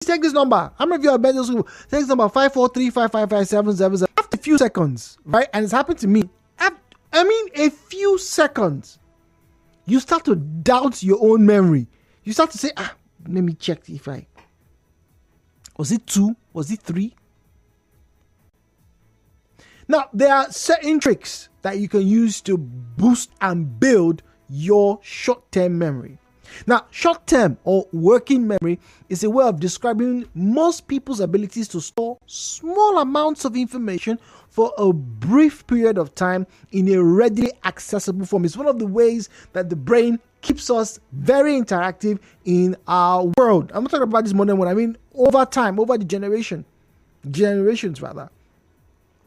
take this number. How many of you have been to school? Take this number 543555777. After a few seconds, right? And it's happened to me. A few seconds, you start to doubt your own memory. You start to say, let me check if was it 2? Was it 3? Now, there are certain tricks that you can use to boost and build your short-term memory. Now, short-term or working memory is a way of describing most people's abilities to store small amounts of information for a brief period of time in a readily accessible form. It's one of the ways that the brain keeps us very interactive in our world. I'm not talking about this modern one. I mean over time, over the generations rather.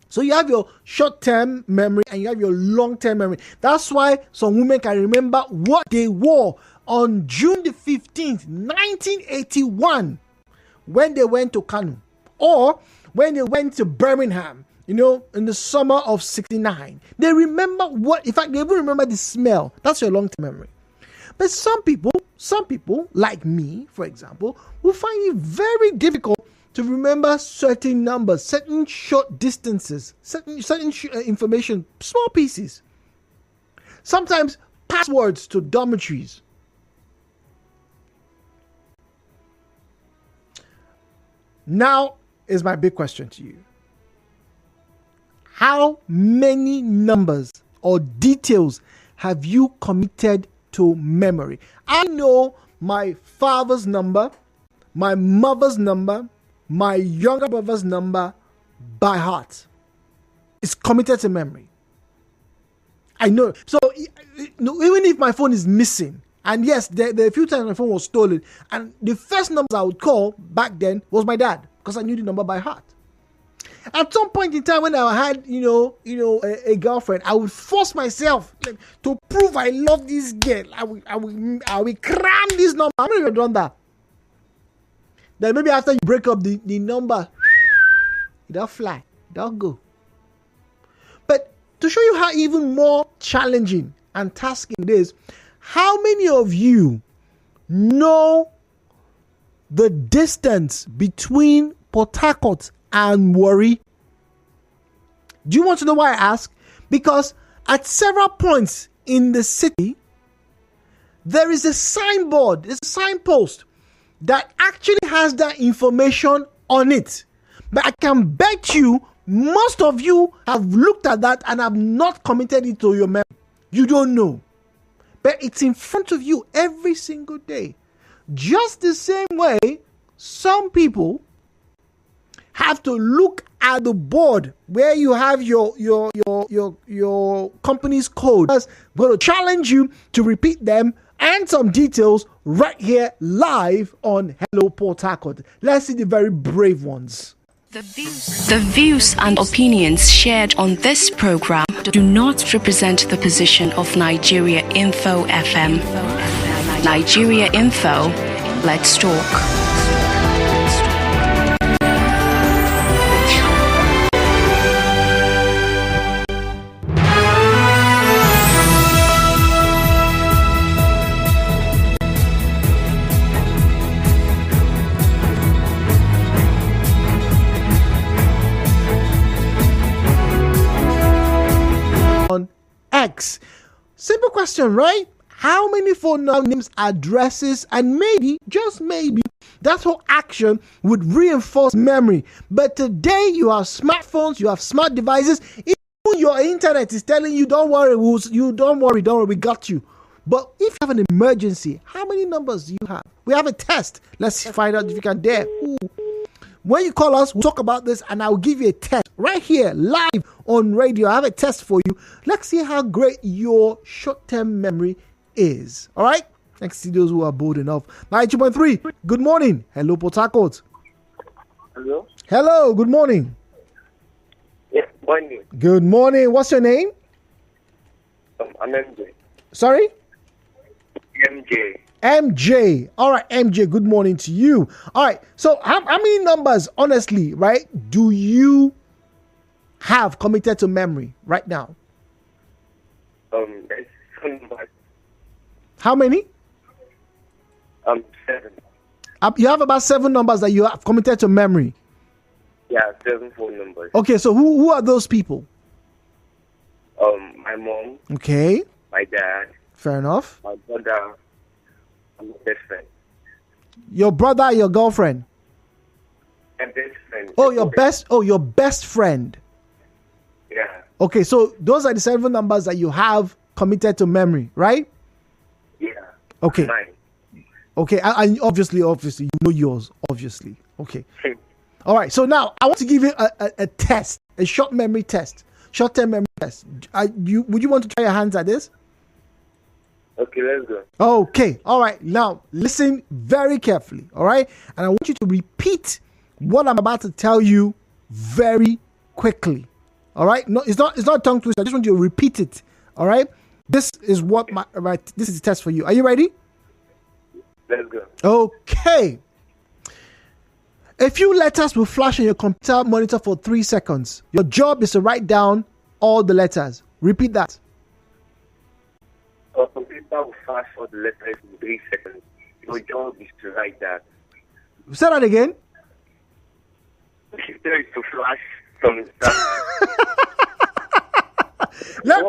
So you have your short-term memory and you have your long-term memory. That's why some women can remember what they wore on June the 15th, 1981, when they went to Kano, or when they went to Birmingham, in the summer of 69. They remember in fact, they even remember the smell. That's your long-term memory. But some people, like me, for example, will find it very difficult to remember certain numbers, certain short distances, certain information, small pieces. Sometimes passwords to dormitories. Now is my big question to you. How many numbers or details have you committed to memory? I know my father's number, my mother's number, my younger brother's number by heart. It's committed to memory. I know. So even if my phone is missing, and yes, there are a few times my phone was stolen, and the first numbers I would call back then was my dad, because I knew the number by heart. At some point in time when I had, a girlfriend, I would force myself to prove I love this girl. I will cram this number. How many of you have done that? Then maybe after you break up, the number, it don't fly, it don't go. But to show you how even more challenging and tasking it is, how many of you know the distance between Port Harcourt and Warri? Do you want to know why I ask? Because at several points in the city, there is a signboard, there's a signpost that actually has that information on it. But I can bet you most of you have looked at that and have not committed it to your memory. You don't know. But it's in front of you every single day. Just the same way, some people have to look at the board where you have your company's code. I'm going to challenge you to repeat them and some details right here live on Hello Port Harcourt. Let's see the very brave ones. The views and opinions shared on this program do not represent the position of Nigeria Info FM. Nigeria Info, let's talk. X. Simple question, right? How many phone names, addresses, and maybe, just maybe, that whole action would reinforce memory. But today you have smartphones, you have smart devices, even your internet is telling you, don't worry, we got you. But if you have an emergency, how many numbers do you have? We have a test. Let's find out if you can dare. Ooh. When you call us, we'll talk about this and I'll give you a test right here, live on radio. I have a test for you. Let's see how great your short-term memory is. All right? Let's see those who are bold enough. 92.3, good morning. Hello, Port Harcourt. Hello? Hello, good morning. Yeah, morning. Good morning. What's your name? I'm MJ. Sorry? MJ. MJ. All right, MJ, good morning to you. All right, so how many numbers, honestly, right, do you have committed to memory right now? There's 7. How many? 7. You have about 7 numbers that you have committed to memory. Yeah, 7 phone numbers. Okay, so who are those people? My mom, Okay, my dad, fair enough. my brother, and my best friend. Your brother, your girlfriend. My best friend. Oh, your best friend. Yeah. Okay, so those are the 7 numbers that you have committed to memory, right? Yeah. Okay. Mine. Okay, and obviously, you know yours, obviously. Okay. All right, so now I want to give you a test, a short-term memory test. Would you want to try your hands at this? Okay, let's go. Okay, all right. Now listen very carefully, all right? And I want you to repeat what I'm about to tell you very quickly. All right? No, it's not tongue twister. I just want you to repeat it. All right? This is what this is the test for you. Are you ready? Let's go. Okay. A few letters will flash on your computer monitor for 3 seconds. Your job is to write down all the letters. Repeat that. A computer will flash all the letters in 3 seconds. Your job is to write that. Say that again. The computer is to flash some stuff. Let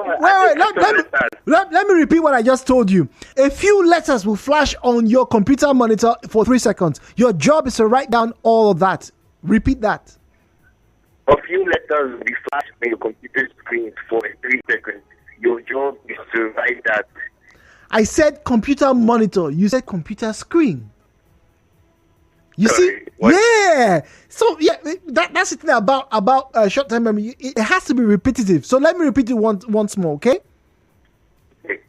me repeat what I just told you. A few letters will flash on your computer monitor for 3 seconds. Your job is to write down all of that. Repeat that. A few letters will be flashed on your computer screen for 3 seconds. Your job is to write that. I said computer monitor. You said computer screen. You see? What? Yeah. So yeah, that's the thing about short-term memory. It has to be repetitive. So let me repeat it once more, okay?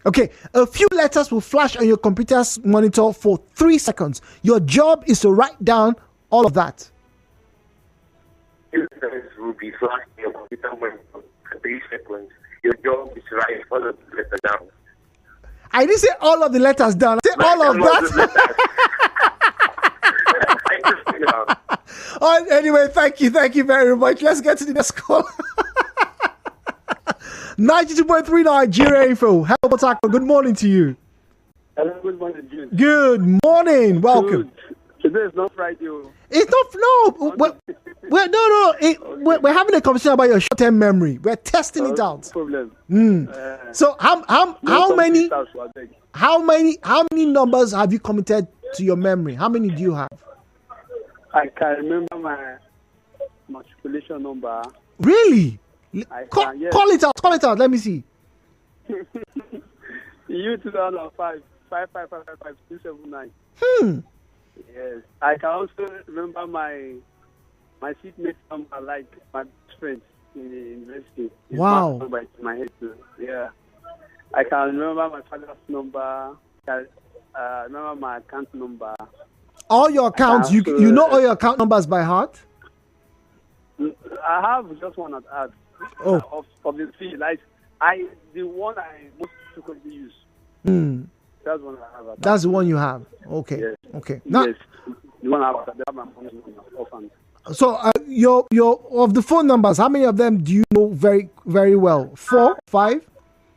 Okay. A few letters will flash on your computer's monitor for 3 seconds. Your job is to write down all of that. Few letters will be flashed on your computer monitor for 3 seconds. Your job is to write all of the letters down. I didn't say all of the letters down. I said all of that. All right, anyway, thank you very much. Let's get to the next call. 92.3 Nigeria Info. Hello, Botako. Good morning to you. Hello, good morning, June. Good morning. Welcome. Today is not Friday. It's not. No. We're having a conversation about your short-term memory. We're testing it out. No problem. So how many numbers have you committed to your memory? How many do you have? I can remember my matriculation number. Really? Yes. Call it out. Let me see. EU 2005 5555279. Yes. I can also remember my seatmate number, like my best friend in the university. His Wow. number is in my head too. Yeah. I can remember my father's number. I can remember my account number. All your accounts, you know all your account numbers by heart? I have just one at heart. Oh. Of the three, like the one I most frequently use. That's one I have. That's the one you have. Okay. Yes. Okay. Now, Yes. The one I have at my mom's orphan. so your of the phone numbers, how many of them do you know very, very well? 4, 5?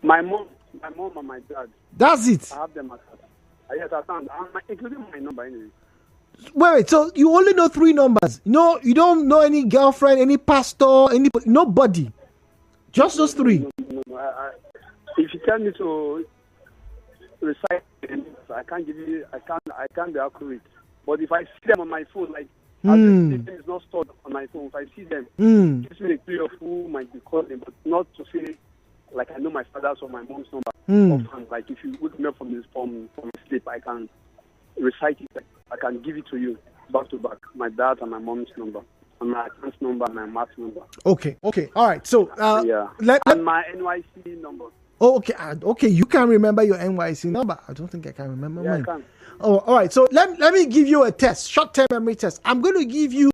My mom and my dad. That's it. I have them at heart. Yes, I found, including my number anyway. Wait. So you only know 3 numbers. No, you don't know any girlfriend, any pastor, nobody. Just those 3. No. If you tell me to recite them, I can't give you. I can't be accurate. But if I see them on my phone, like as the thing is not stored on my phone, if I see them, it gives me a clue of who might be calling, but not to say like I know my father's or my mom's number. Often, like if you wake me up from sleep, I can recite it. I can give it to you back to back. My dad and my mom's number, and my account number, and my math number. Okay. All right. So Yeah. And my NYC number. Oh, okay. Okay, you can remember your NYC number. I don't think I can remember Yeah, mine. I can. Oh, all right. So let me give you a test, short-term memory test. I'm going to give you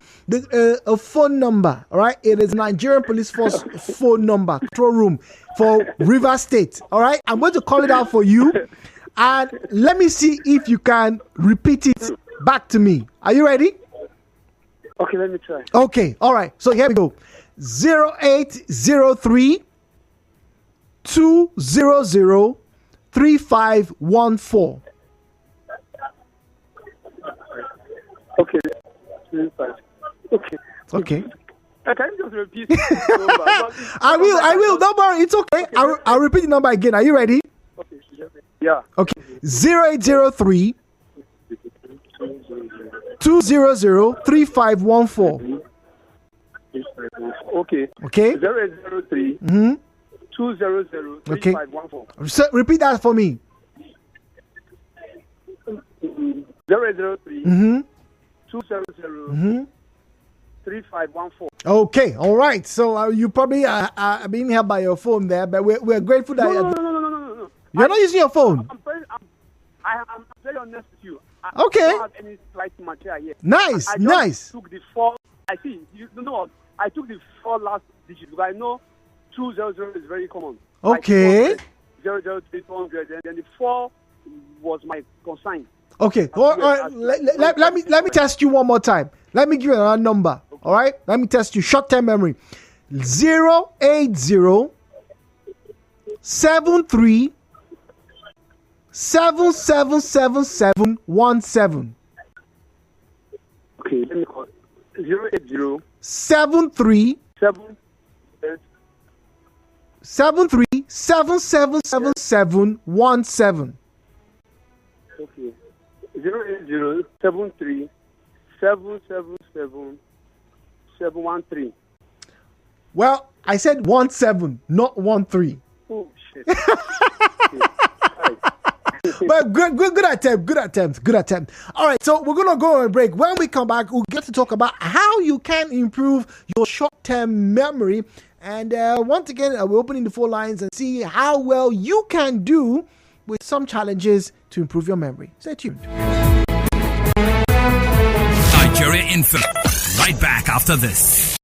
a phone number. All right, it is Nigerian Police Force phone number, control room for River State. All right, I'm going to call it out for you, and let me see if you can repeat it back to me. Are you ready? Okay, let me try. Okay. All right. So here we go. 0803 200 3514. Okay. 25. Okay. Okay. Can you just repeat the number? I will. Don't worry. It's okay. I'll repeat the number again. Are you ready? Okay. Yeah. Okay. 0803 200 3514. Okay. Okay. 003 Mm-hmm. 200 Okay. 3514. So repeat that for me. 003 Mm-hmm. 200 Mm-hmm. 3514. Okay. All right. So you probably are being helped by your phone there, but we're grateful that No. you're not using your phone. I'm very honest with you. Okay. I don't have any slight material here. Nice. I Nice. took the four. I see. You know what? I took the four last digits because I know 200 is very common. Okay. Like 003 200, and then the 4 was my consign. Okay. All right. Let me test you one more time. Let me give you another number. Okay. All right. Let me test you. Short-term memory. 080 73 777717. Okay. Let me call 080 73 7 73 777717. Okay. 080 73 777 713. Well, I said 17, not 13. Oh shit. But good attempt. All right, so we're gonna go on a break. When we come back, we'll get to talk about how you can improve your short-term memory. And once again, we're opening the phone lines and see how well you can do with some challenges to improve your memory. Stay tuned. Nigeria Info. Right back after this.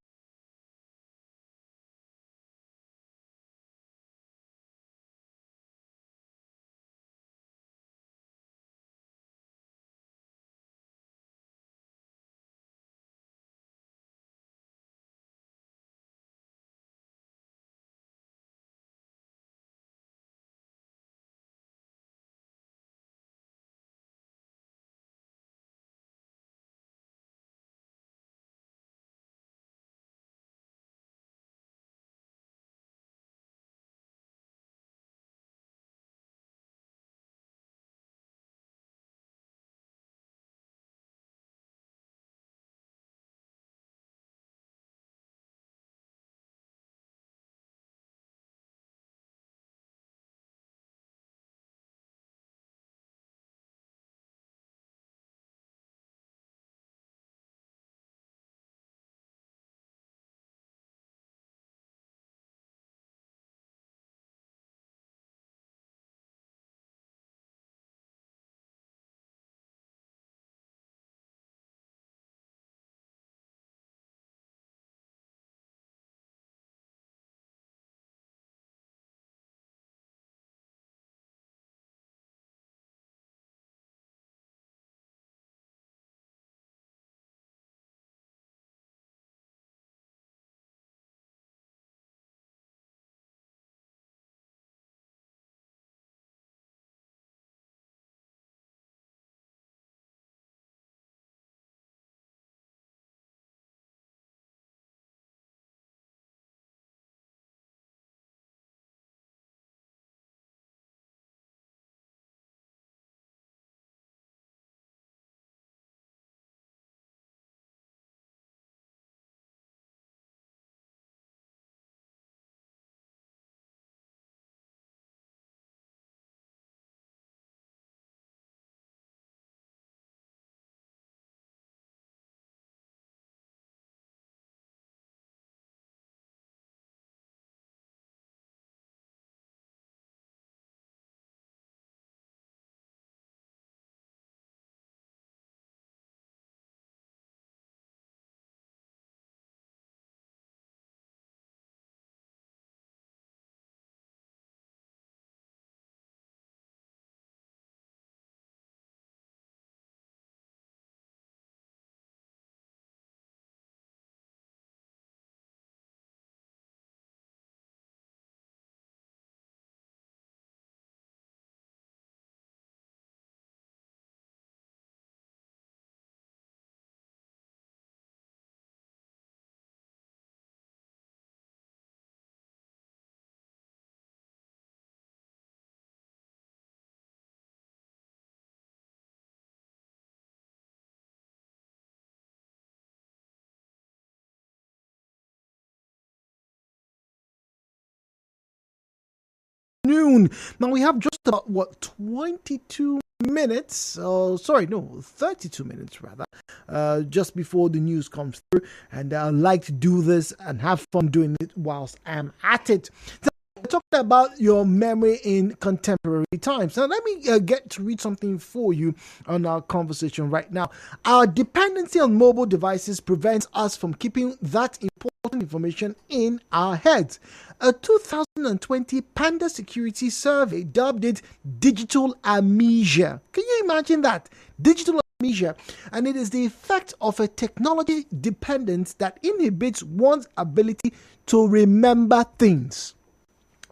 noon. Now we have just about 22 minutes, 32 minutes rather, just before the news comes through, and I like to do this and have fun doing it whilst I'm at it. So, talked about your memory in contemporary times. Now, let me get to read something for you on our conversation right now. Our dependency on mobile devices prevents us from keeping that important information in our heads. A 2020 Panda Security survey dubbed it digital amnesia. Can you imagine that? Digital amnesia. And it is the effect of a technology dependence that inhibits one's ability to remember things.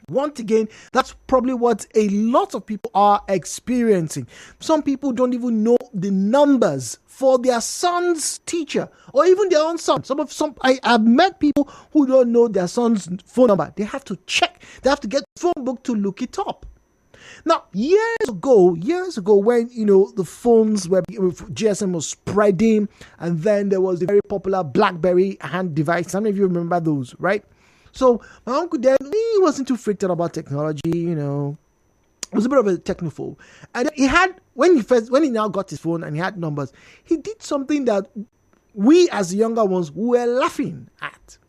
Once again, that's probably what a lot of people are experiencing. Some people don't even know the numbers for their son's teacher or even their own son. I've met people who don't know their son's phone number. They have to check. They have to get the phone book to look it up. Now, years ago, when the phones were GSM was spreading, and then there was the very popular BlackBerry hand device. Some of you remember those, right? So my uncle then, he wasn't too freaked out about technology, It was a bit of a technophobe. And he had, when he now got his phone and he had numbers, he did something that we as the younger ones were laughing at.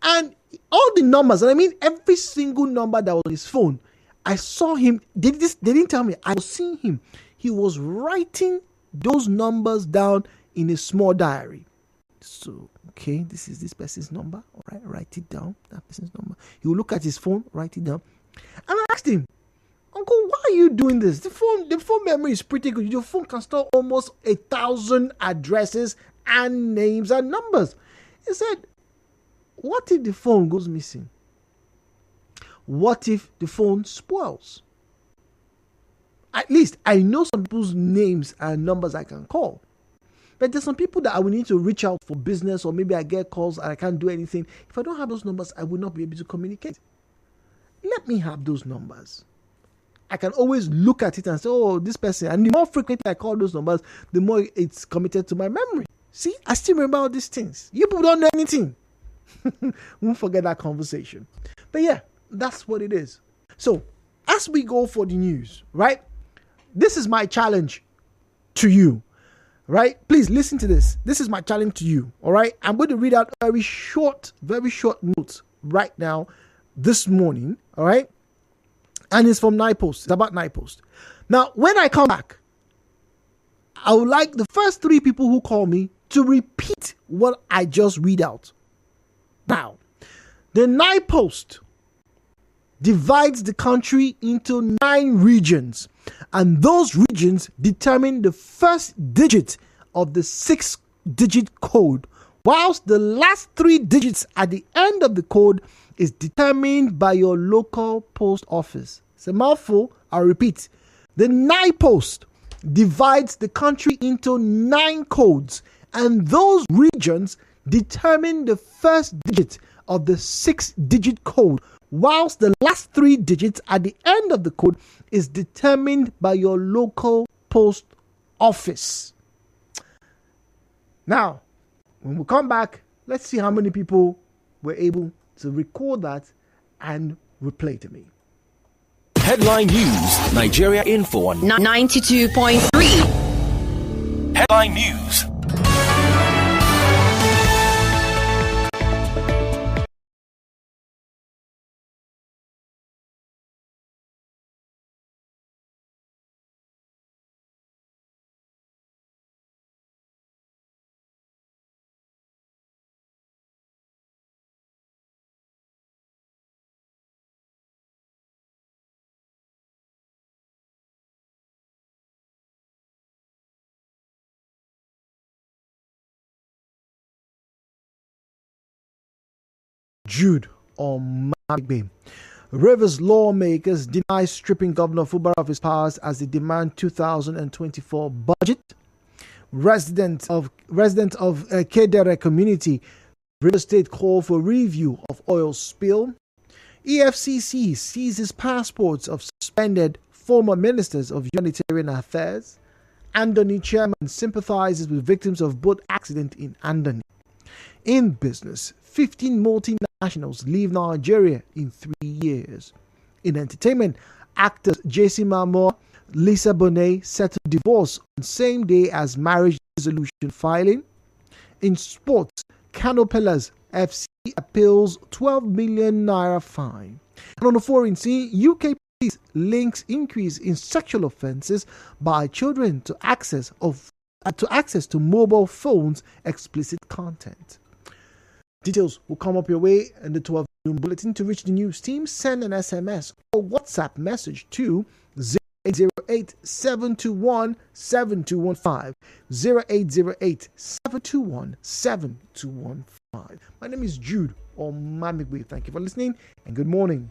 And all the numbers, and I mean every single number that was on his phone, I saw him, they didn't tell me, I was seeing him. He was writing those numbers down in a small diary. So, okay, this is this person's number. All right, write it down. That person's number. He will look at his phone, write it down. And I asked him, Uncle, why are you doing this? The phone memory is pretty good. Your phone can store almost 1,000 addresses and names and numbers. He said, what if the phone goes missing? What if the phone spoils? At least I know some people's names and numbers I can call. But there's some people that I will need to reach out for business, or maybe I get calls and I can't do anything. If I don't have those numbers, I will not be able to communicate. Let me have those numbers. I can always look at it and say, oh, this person. And the more frequently I call those numbers, the more it's committed to my memory. See, I still remember all these things. You people don't know anything. Won't forget that conversation. But yeah, that's what it is. So, as we go for the news, right? This is my challenge to you. Right? Please listen to this. This is my challenge to you. All right. I'm going to read out a very short note right now this morning. All right. And it's from NiPost. It's about NiPost. Now, when I come back, I would like the first 3 people who call me to repeat what I just read out. Now, the NiPost divides the country into 9 regions, and those regions determine the first digit of the 6-digit code, whilst the last 3 digits at the end of the code is determined by your local post office. It's a mouthful. I'll repeat. The NiPost divides the country into 9 codes, and those regions determine the first digit of the 6-digit code, whilst the last 3 digits at the end of the code is determined by your local post office. Now, when we come back, let's see how many people were able to record that and replay to me. Headline News, Nigeria Info on 92.3. Headline News. Jude Omagbe. Rivers lawmakers deny stripping Governor Fubara of his powers as they demand 2024 budget. Residents of Kedere community, River State call for review of oil spill. EFCC seizes passports of suspended former ministers of humanitarian affairs. Andoni chairman sympathizes with victims of boat accident in Andoni. In business, 15 multinationals leave Nigeria in 3 years. In entertainment, actors JC Marmor, Lisa Bonet settled divorce on same day as marriage dissolution filing. In sports, Kano Pillars FC appeals 12 million naira fine. And on the foreign scene, UK police links increase in sexual offences by children to access to mobile phones explicit content. Details will come up your way in the 12 noon bulletin. To reach the news team, send an SMS or WhatsApp message to 0808 721 7215. 0808 721 7215. My name is Jude Omamigwe. Thank you for listening and good morning.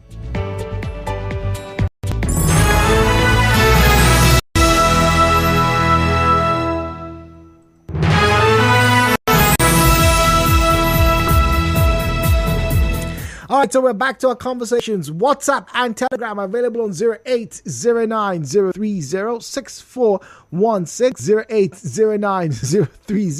All right, so we're back to our conversations. WhatsApp and Telegram available on 0809 030 6416. 0809 030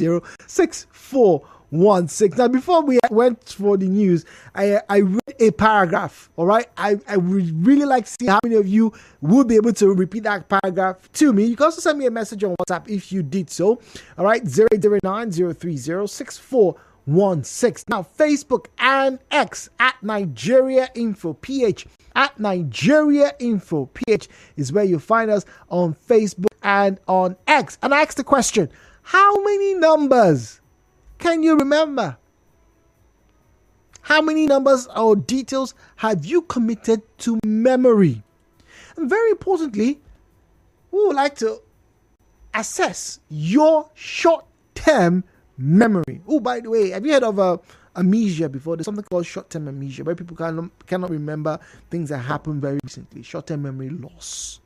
6416. Now, before we went for the news, I read a paragraph. All right, I would really like to see how many of you would be able to repeat that paragraph to me. You can also send me a message on WhatsApp if you did so. All right, 0809 030 6416. Now, Facebook and X at Nigeria Info PH. At Nigeria Info PH is where you find us on Facebook and on X. And I asked the question, how many numbers can you remember? How many numbers or details have you committed to memory? And very importantly, we would like to assess your short-term memory. Oh, by the way, have you heard of amnesia before? There's something called short-term amnesia, where people cannot remember things that happened very recently. Short-term memory loss.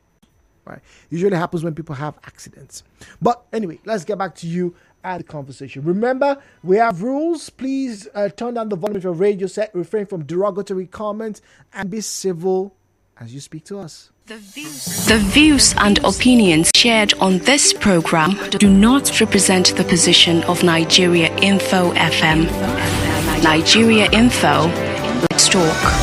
Right? Usually happens when people have accidents. But anyway, let's get back to you and the conversation. Remember, we have rules. Please turn down the volume of your radio set, refrain from derogatory comments, and be civil as you speak to us. The views and opinions shared on this program do not represent the position of Nigeria Info FM. Nigeria Info, let's talk.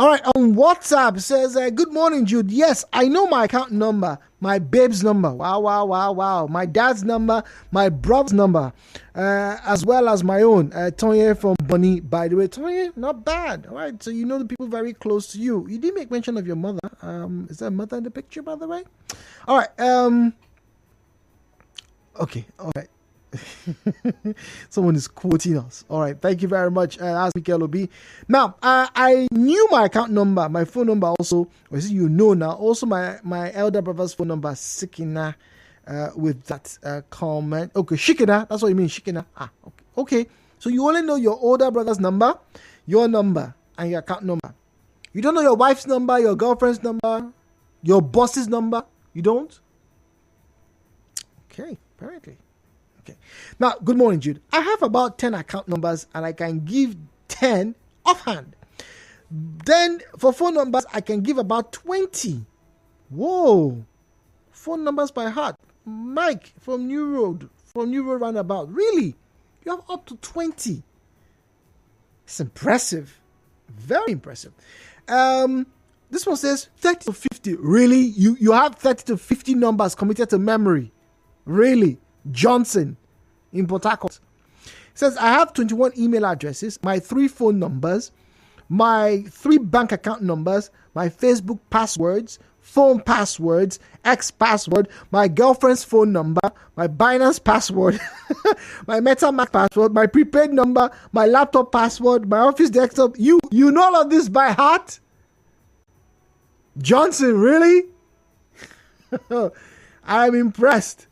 All right, on WhatsApp says, good morning, Jude. Yes, I know my account number, my babe's number. Wow. My dad's number, my brother's number, as well as my own. Tonye from Bonny, by the way. Tonye, not bad. All right, so you know the people very close to you. You did make mention of your mother. Is there a mother in the picture, by the way? All right. Okay, all right. Someone is quoting us. All right, thank you very much. Ask Mikel Obi. Now, I knew my account number, my phone number also. Or is it you know now? Also, my elder brother's phone number, Sikina, with that comment. Okay, Shikina. That's what you mean, Shikina. Okay. So you only know your older brother's number, your number, and your account number. You don't know your wife's number, your girlfriend's number, your boss's number. You don't. Okay, apparently. Okay. Now, good morning, Jude. I have about 10 account numbers and I can give 10 offhand. Then for phone numbers, I can give about 20. Whoa. Phone numbers by heart. Mike from New Road Roundabout. Really? You have up to 20. It's impressive. Very impressive. This one says 30 to 50. Really? You have 30 to 50 numbers committed to memory. Really? Johnson in Port Harcourt says, I have 21 email addresses, my 3 phone numbers, my 3 bank account numbers, my Facebook passwords, phone passwords, X password, my girlfriend's phone number, my Binance password, my MetaMask password, my prepaid number, my laptop password, my office desktop. You know all of this by heart? Johnson, really? I'm impressed.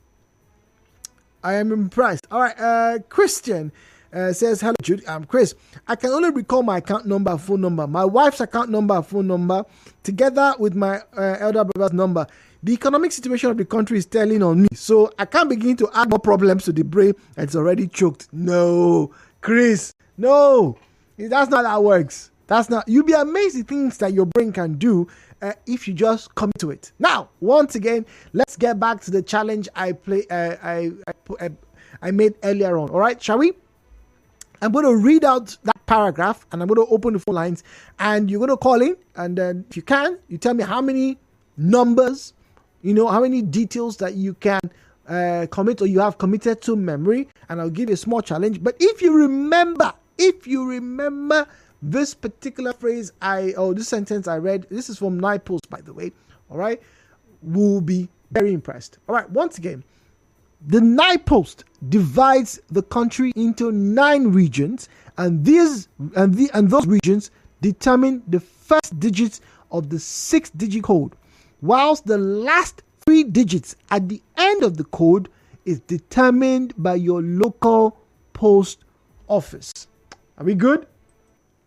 All right, Christian says, hello, Jude. I'm Chris. I can only recall my account number and phone number, my wife's account number and phone number, together with my elder brother's number. The economic situation of the country is telling on me, so I can't begin to add more problems to the brain that's already choked. No, Chris, no. That's not how it works. You'll be amazed at things that your brain can do if you just commit to it. Now, once again, let's get back to the challenge I made earlier on. All right, shall we? I'm going to read out that paragraph and I'm going to open the phone lines and you're going to call in, and then if you can, you tell me how many numbers, how many details that you can commit or you have committed to memory, and I'll give you a small challenge. But if you remember this particular phrase this sentence I read, this is from NIPOST, by the way, all right, we'll be very impressed. All right, once again, the NIPOST divides the country into 9 regions, and those regions determine the first digits of the 6-digit code, whilst the last 3 digits at the end of the code is determined by your local post office. Are we good?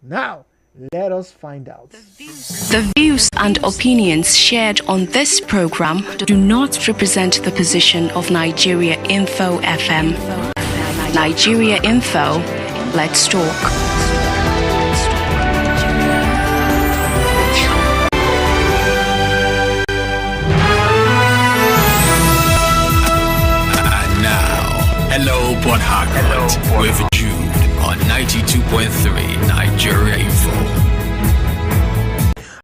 Now, let us find out. The views and opinions shared on this program do not represent the position of Nigeria Info FM. Nigeria Info, let's talk. Hello, Port Harcourt, with Jude on 92.3 Nigeria Info.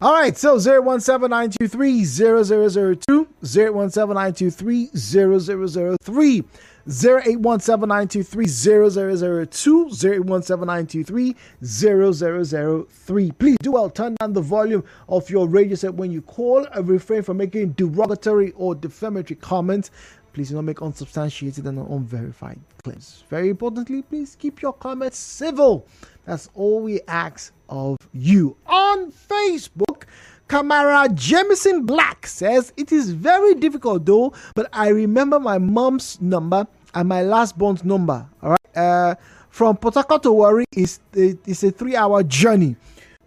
All right, so 017-923-0002, 017-923-0003, 08179230002, 08179230003. Please do well turn down the volume of your radio set when you call, and refrain from making derogatory or defamatory comments. Please do not make unsubstantiated and unverified claims. Very importantly, please keep your comments civil. That's all we ask of you. On Facebook, Kamara Jamison Black says, it is very difficult though, but I remember my mom's number and my last born's number. All right. From Port Harcourt to Warri it's a 3-hour journey.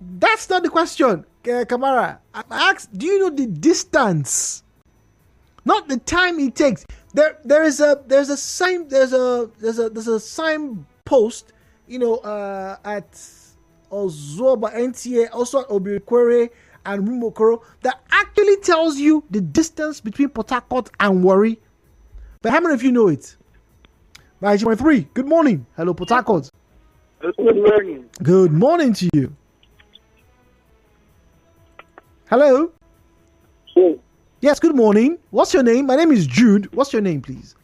That's not the question, Kamara. I asked, do you know the distance? Not the time it takes. There's a sign post, at Ozoba NTA, also at Obikwere and Rumokoro, that actually tells you the distance between Port Harcourt and Warri. But how many of you know it? 9.3. Good morning. Hello, Port Harcourt. Good morning. Good morning to you. Hello. Hey. Yes, good morning. What's your name? My name is Jude. What's your name, please?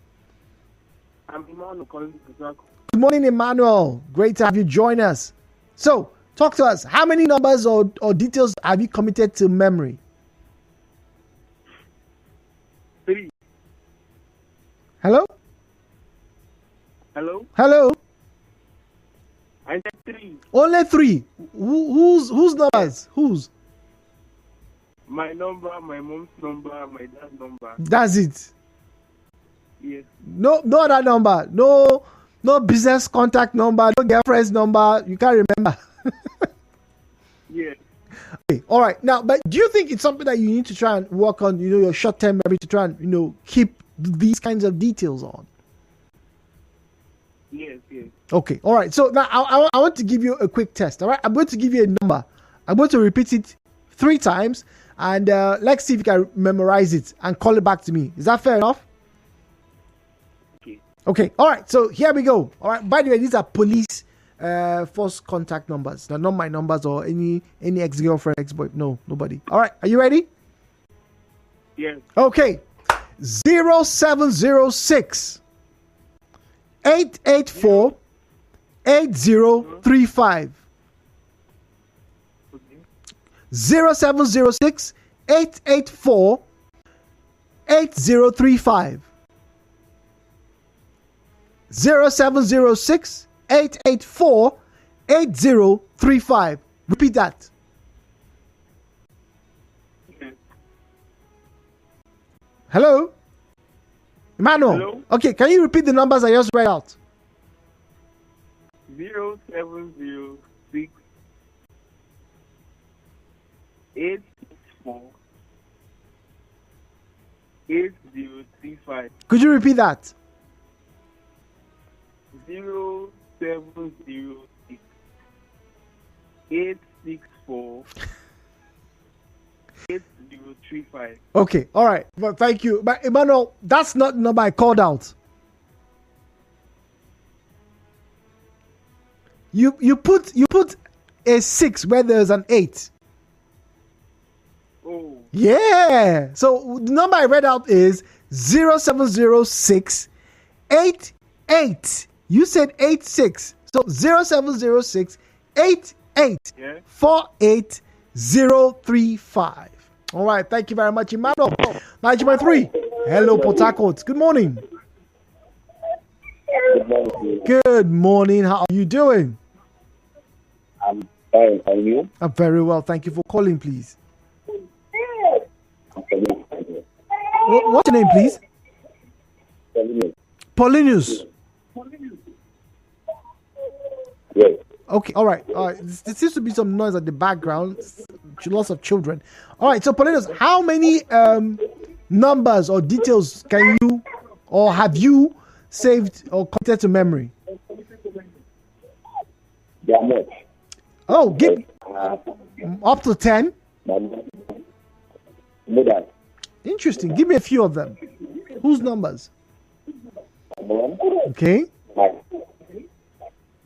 I'm Emmanuel calling from. Good morning, Emmanuel. Great to have you join us. So, talk to us. How many numbers or details have you committed to memory? 3. Hello? Hello? Hello? I said 3. Only 3. Whose numbers? Whose? My number, my mom's number, my dad's number. That's it. Yes. No other number. No business contact number. No girlfriend's number. You can't remember. Yes. Okay. All right. Now, but do you think it's something that you need to try and work on? Your short-term memory to try and keep these kinds of details on. Yes. Okay. All right. So now I want to give you a quick test. All right. I'm going to give you a number. I'm going to repeat it 3 times. And let's see if you can memorize it and call it back to me. Is that fair enough? Okay. All right. So here we go. All right. By the way, these are police force contact numbers. They're not my numbers or any ex-girlfriend, ex-boy. No, nobody. All right. Are you ready? Yes. Okay. 0706 884 8035. 0706 884 8035. 0706 884 8035. Repeat that. Hello? Emmanuel? Hello? Okay, can you repeat the numbers I just read out? 0706 864 8035. Could you repeat that? 0706 864 035. Okay, all right. Well, thank you. But Emmanuel, that's not the number I called out. You put a 6 where there's an 8. Oh, Yeah. So the number I read out is 0706 88. You said 86. So 0706 88 yeah. 48035. All right. Thank you very much, Emmanuel. 9.3. Hello, Port Harcourt. Good morning. Good morning. Good morning. How are you doing? I'm fine. And you? I'm very well. Thank you for calling, please. I'm fine. What's your name, please? Paulinus. Yes. Okay, all right. There seems to be some noise at the background. Lots of children. All right, so Paulinus, how many numbers or details can you or have you saved or committed to memory? They are much. Oh, give up to 10. More than Interesting. Give me a few of them. Whose numbers? one. Okay. My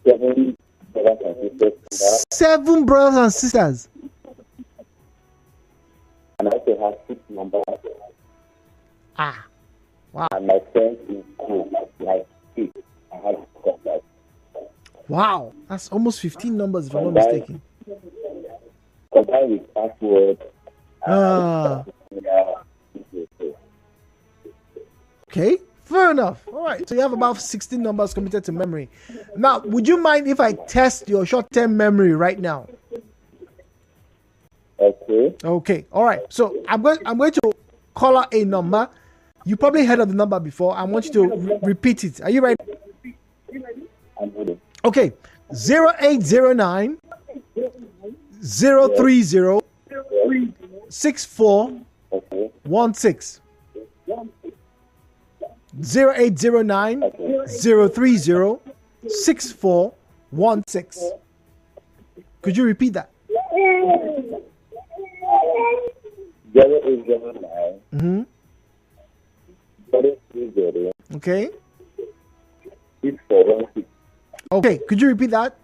7 brothers and sisters. 7 brothers and sisters. And I also have 6 numbers. Ah, wow. And my friends in school, like 6. I have got that. Wow. That's almost 15 numbers, if I'm not mistaken. Combined with password. Ah. Okay, fair enough. All right, so you have about 16 numbers committed to memory. Now, would you mind if I test your short-term memory right now? Okay. Okay, all right. So I'm going to call out a number. You probably heard of the number before. I want you to repeat it. Are you ready? I'm ready. Okay, 0809 030 6416. 0809 030 6416. Could you repeat that? 0809 Mm-hmm. 030 Okay. 6416. Okay, could you repeat that?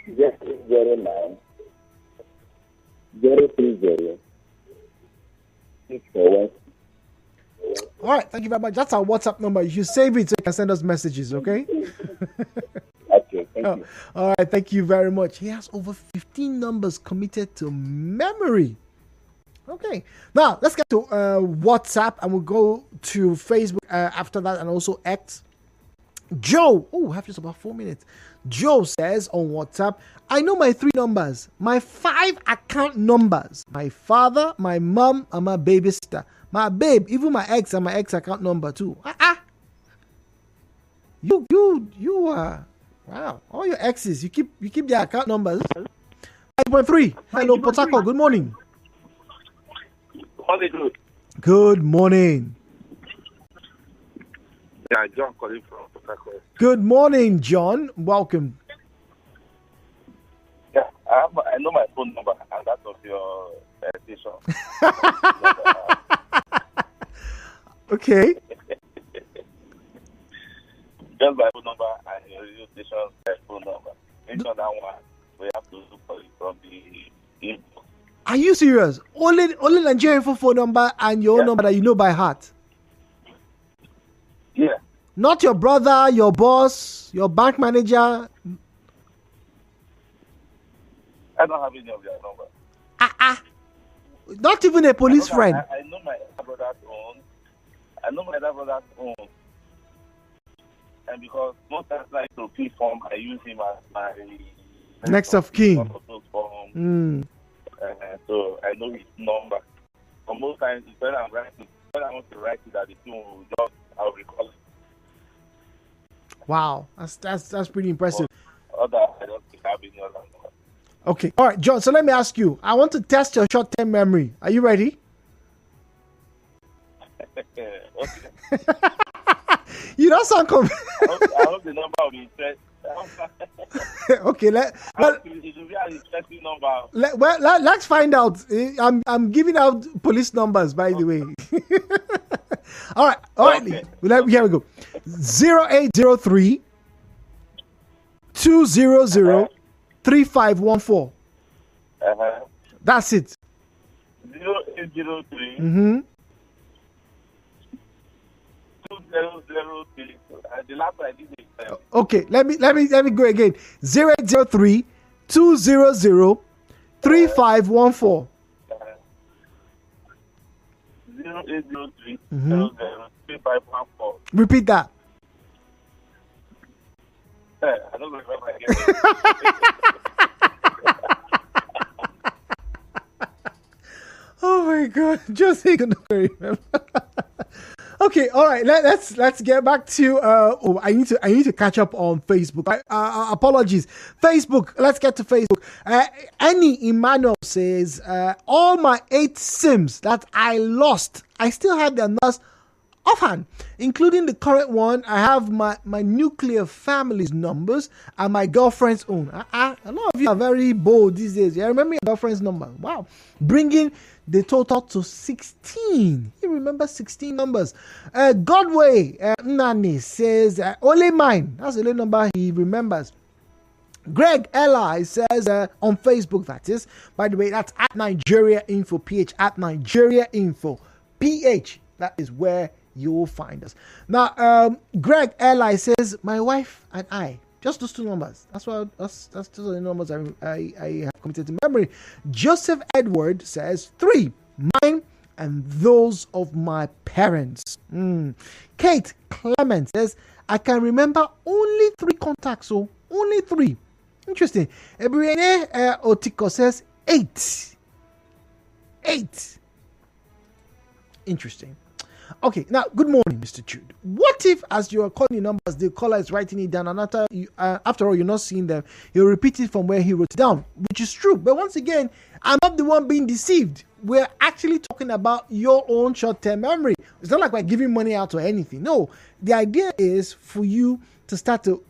0809 030 6416. All right, thank you very much. That's our WhatsApp number. You should save it so you can send us messages, okay? Okay, thank you. All right, thank you very much. He has over 15 numbers committed to memory. Okay, now let's get to WhatsApp and we'll go to Facebook after that and also X. Joe, we have just about 4 minutes. Joe says on WhatsApp, I know my 3 numbers, my 5 account numbers, my father, my mom, and my baby sister. My babe, even my ex and my ex account number too. You wow. All your exes, you keep their account numbers. 5.3. Hello, Port Harcourt. Good morning. Good morning. Yeah, John calling from Port Harcourt. Good morning, John. Welcome. Yeah, I know my phone number and that of your station. Okay. Just my phone number and your radio station's phone number. Mention that one. We have to look for it from the inbox. Are you serious? Only Nigerian phone number and your own number that you know by heart. Yeah. Not your brother, your boss, your bank manager. I don't have any of their number. Not even a police friend. I know my brother's own. I know my brother's own. And because most times I like to fill form, I use him as my next of kin. So I know his number. But most times when I want to write it at the phone, I'll recall it. Wow, that's pretty impressive. I don't think I have any other number. Okay, all right, John. So let me ask you. I want to test your short-term memory. Are you ready? Okay. You don't sound I hope the number will be interesting. I Okay, It should be an interesting number. let's find out. I'm giving out police numbers, by the way. All right. Okay. Here we go. 0803 200 3514. That's it. 0803 Mm-hmm. 2003. The last one I did is Okay, let me go again. 0803 200 3514. 0803 3514. Repeat that. I don't remember again. Oh my God! Just think of remember. Okay, all right. Let's get back to. I need to catch up on Facebook. Apologies, Facebook. Let's get to Facebook. Annie Emmanuel says, all my 8 SIMs that I lost, I still have their numbers offhand, including the current one. I have my nuclear family's numbers and my girlfriend's own. A lot of you are very bold these days. I remember your girlfriend's number. Wow, bringing the total to 16. You remember 16 numbers. Godway Nani says, only mine. That's the only number he remembers. Greg Eli says on Facebook, that is. By the way, that's at Nigeria Info PH, at Nigeria Info PH. That is where you will find us. Now, Greg Eli says, my wife and I. Just those 2 numbers. That's the numbers I have committed to memory. Joseph Edward says 3, mine and those of my parents. Kate Clement says, I can remember only 3 contacts. So only 3. Interesting. Ebriene Otiko says 8. 8. Interesting. Okay, now, good morning, Mr. Jude. What if, as you are calling the numbers, the caller is writing it down, and after all, you're not seeing them, he'll repeat it from where he wrote it down, which is true. But once again, I'm not the one being deceived. We're actually talking about your own short-term memory. It's not like we're giving money out or anything. No, the idea is for you to start to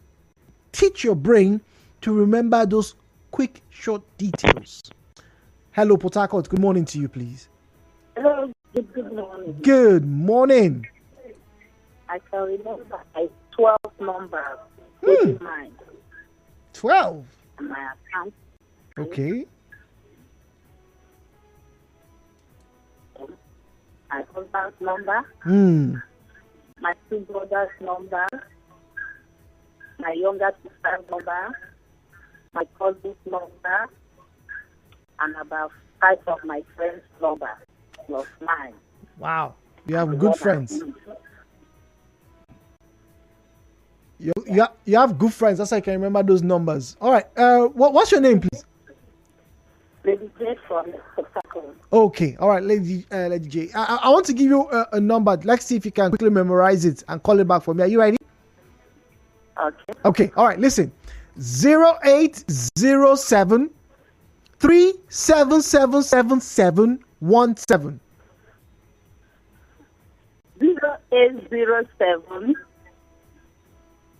teach your brain to remember those quick, short details. Hello, Port Harcourt. Good morning to you, please. Hello. Good morning. Good morning. I can remember my 12 numbers. In mind. 12? My account. Okay. My husband's number. My 2 brothers' number. My younger sister's number. My cousin's number. And about 5 of my friends' number. Plus 9. Wow, you have good friends. You have good friends. That's how I can remember those numbers. All right. What's your name, please? Lady J from Port. Okay. All right, Lady J. I want to give you a number. Let's see if you can quickly memorize it and call it back for me. Are you ready? Okay. Okay. All right. Listen. 0807 377717. 0807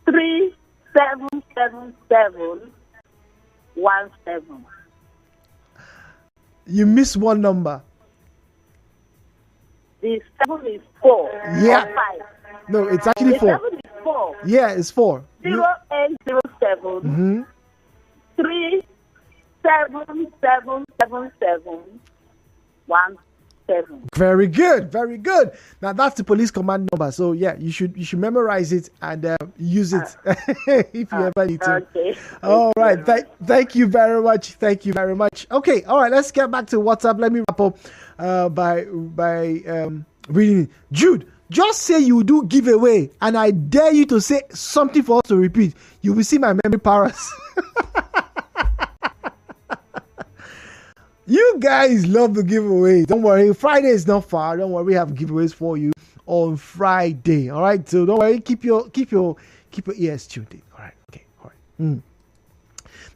377717. You missed one number. The 7 is 4. Yeah. 5. No, it's actually 4. 7 is 4. Yeah, it's 4. 0807 377717. Very good, very good. Now that's the police command number. So yeah, you should memorize it and use it if you ever need to. Okay. All right. Thank you very much. Thank you very much. Okay. All right. Let's get back to WhatsApp. Let me wrap up by reading it. Jude, just say you do giveaway, and I dare you to say something for us to repeat. You will see my memory powers. You guys love the giveaway. Don't worry. Friday is not far. Don't worry. We have giveaways for you on Friday. All right. So don't worry. Keep your ears tuned in. All right. Okay. All right.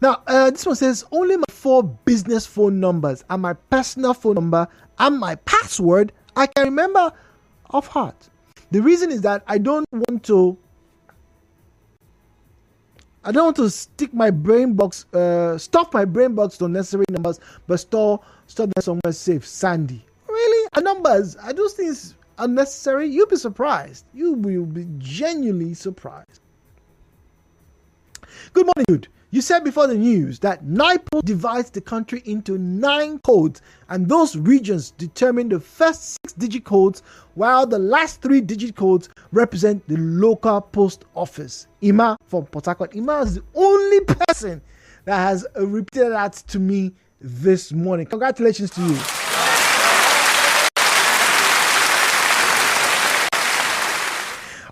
Now, this one says only my 4 business phone numbers and my personal phone number and my password I can remember off heart. The reason is that I don't want to I don't want to stuff my brain box to unnecessary numbers, but store them somewhere safe. Sandy. Really? Are numbers? Are those things unnecessary? You'll be surprised. You will be genuinely surprised. Good morning, dude. You said before the news that NIPO divides the country into 9 codes, and those regions determine the first 6-digit codes, while the last 3-digit codes represent the local post office. Ima from Port Harcourt. Ima is the only person that has repeated that to me this morning. Congratulations to you.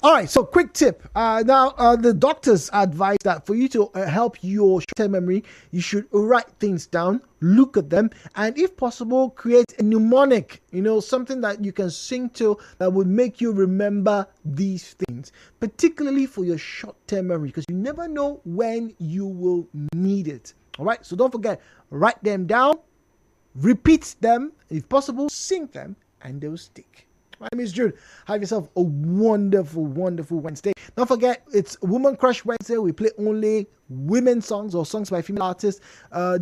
All right, so quick tip. Now, the doctors advise that for you to help your short-term memory, you should write things down, look at them, and if possible, create a mnemonic, something that you can sing to that would make you remember these things, particularly for your short-term memory, because you never know when you will need it. All right, so don't forget, write them down, repeat them, if possible, sing them, and they'll stick. My name is Jude. Have yourself a wonderful, wonderful Wednesday. Don't forget, it's Woman Crush Wednesday. We play only women songs or songs by female artists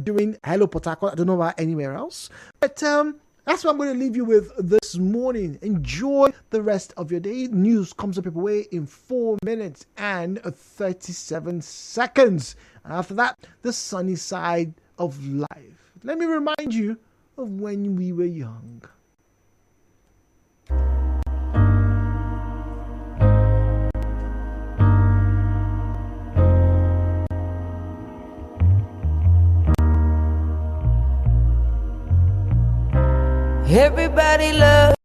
during Hello Port Harcourt. I don't know about anywhere else. But that's what I'm going to leave you with this morning. Enjoy the rest of your day. News comes up your way in 4 minutes and 37 seconds. And after that, the sunny side of life. Let me remind you of when we were young. Everybody loves